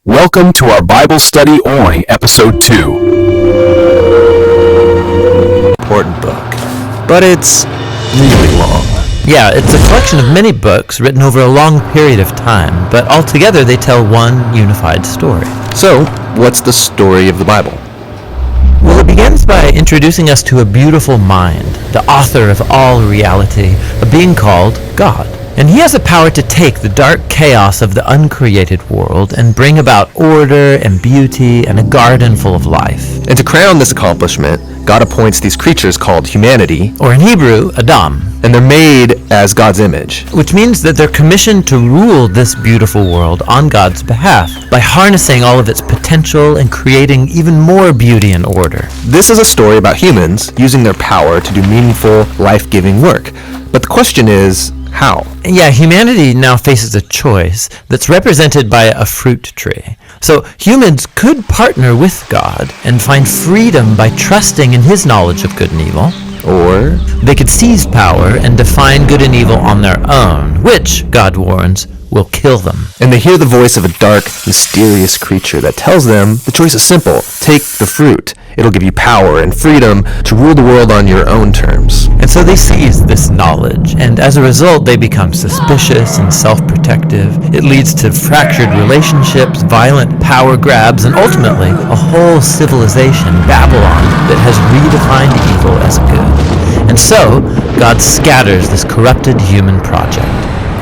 Welcome to our Bible Study Oi, Episode 2. Important book, but it's really long. Yeah, it's a collection of many books written over a long period of time, but altogether they tell one unified story. So, what's the story of the Bible? Well, it begins by introducing us to a beautiful mind, the author of all reality, a being called God. And he has the power to take the dark chaos of the uncreated world and bring about order and beauty and a garden full of life. And to crown this accomplishment, God appoints these creatures called humanity, Or in Hebrew, Adam. and they're made as God's image. Which means that they're commissioned to rule this beautiful world on God's behalf by harnessing all of its potential and creating even more beauty and order. This is a story about humans using their power to do meaningful, life-giving work. But the question is, how? Yeah, humanity now faces a choice that's represented by a fruit tree. So humans could partner with God and find freedom by trusting in his knowledge of good and evil. Or They could seize power and define good and evil on their own, which, God warns, will kill them. and they hear the voice of a dark, mysterious creature that tells them the choice is simple. Take the fruit. It'll give you power and freedom to rule the world on your own terms. And so they seize this knowledge, and as a result they become suspicious and self-protective. It leads to fractured relationships, violent power grabs, and ultimately a whole civilization, Babylon, that has redefined evil as good. And so, God scatters this corrupted human project.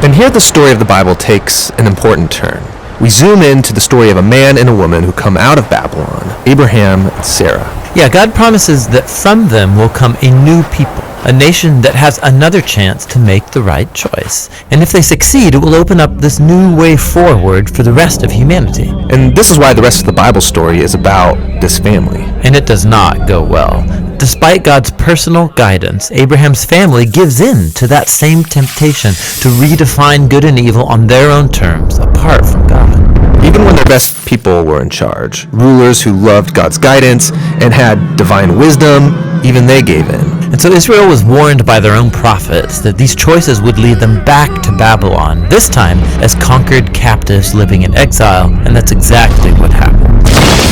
And here the story of the Bible takes an important turn. We zoom into the story of a man and a woman who come out of Babylon, Abraham and Sarah. Yeah, God promises that from them will come a new people, a nation that has another chance to make the right choice. And if they succeed, it will open up this new way forward for the rest of humanity. And this is why the rest of the Bible story is about this family. And it does not go well. Despite God's personal guidance, Abraham's family gives in to that same temptation to redefine good and evil on their own terms, apart from God. Even when their best people were in charge, rulers who loved God's guidance and had divine wisdom, even they gave in. And so Israel was warned by their own prophets that these choices would lead them back to Babylon, this time as conquered captives living in exile, and that's exactly what happened.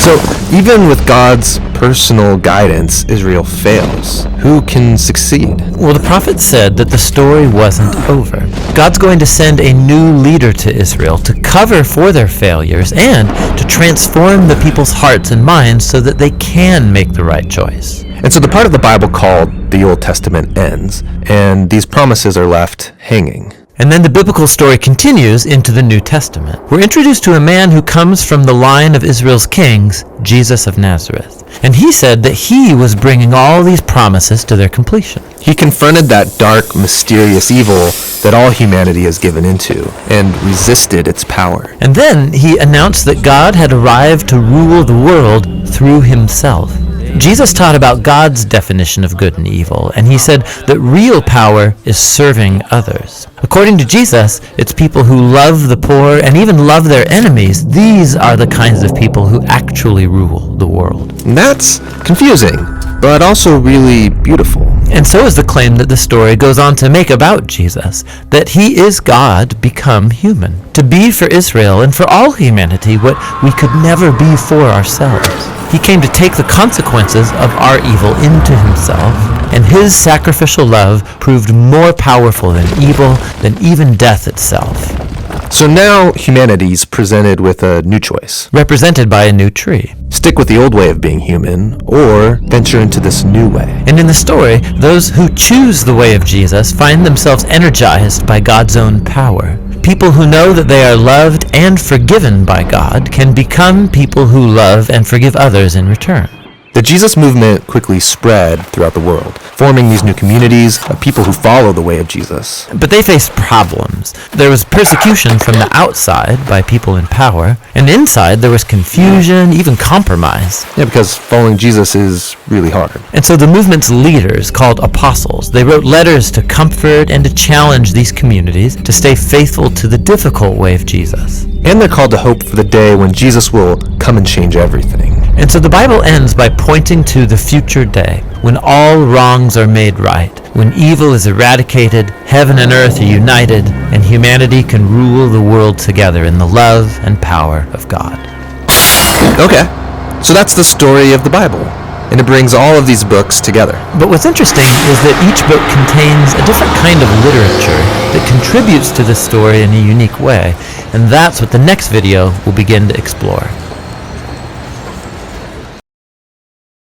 So even with God's personal guidance, Israel fails. Who can succeed? Well, the prophet said that the story wasn't over. God's going to send a new leader to Israel to cover for their failures and to transform the people's hearts and minds so that they can make the right choice. And so the part of the Bible called the Old Testament ends, and these promises are left hanging. And then the biblical story continues into the New Testament. We're introduced to a man who comes from the line of Israel's kings, Jesus of Nazareth. And he said that he was bringing all these promises to their completion. He confronted that dark, mysterious evil that all humanity has given into and resisted its power. And then he announced that God had arrived to rule the world through himself. Jesus taught about God's definition of good and evil, and he said that real power is serving others. According to Jesus, it's people who love the poor and even love their enemies. These are the kinds of people who actually rule the world. And that's confusing, but also really beautiful. And so is the claim that the story goes on to make about Jesus, that he is God become human, to be for Israel and for all humanity what we could never be for ourselves. He came to take the consequences of our evil into himself, and his sacrificial love proved more powerful than evil, than even death itself. So now humanity's presented with a new choice. Represented by a new tree. Stick with the old way of being human, or venture into this new way. And in the story, those who choose the way of Jesus find themselves energized by God's own power. People who know that they are loved and forgiven by God can become people who love and forgive others in return. The Jesus movement quickly spread throughout the world, forming these new communities of people who follow the way of Jesus. But they faced problems. There was persecution from the outside by people in power, and inside there was confusion, even compromise. Yeah, because following Jesus is really hard. And so the movement's leaders, called apostles, they wrote letters to comfort and to challenge these communities to stay faithful to the difficult way of Jesus. And they're called to hope for the day when Jesus will come and change everything. And so the Bible ends by pointing to the future day, when all wrongs are made right, when evil is eradicated, heaven and earth are united, and humanity can rule the world together in the love and power of God. Okay, so that's the story of the Bible, and it brings all of these books together. But what's interesting is that each book contains a different kind of literature that contributes to the story in a unique way, and that's what the next video will begin to explore.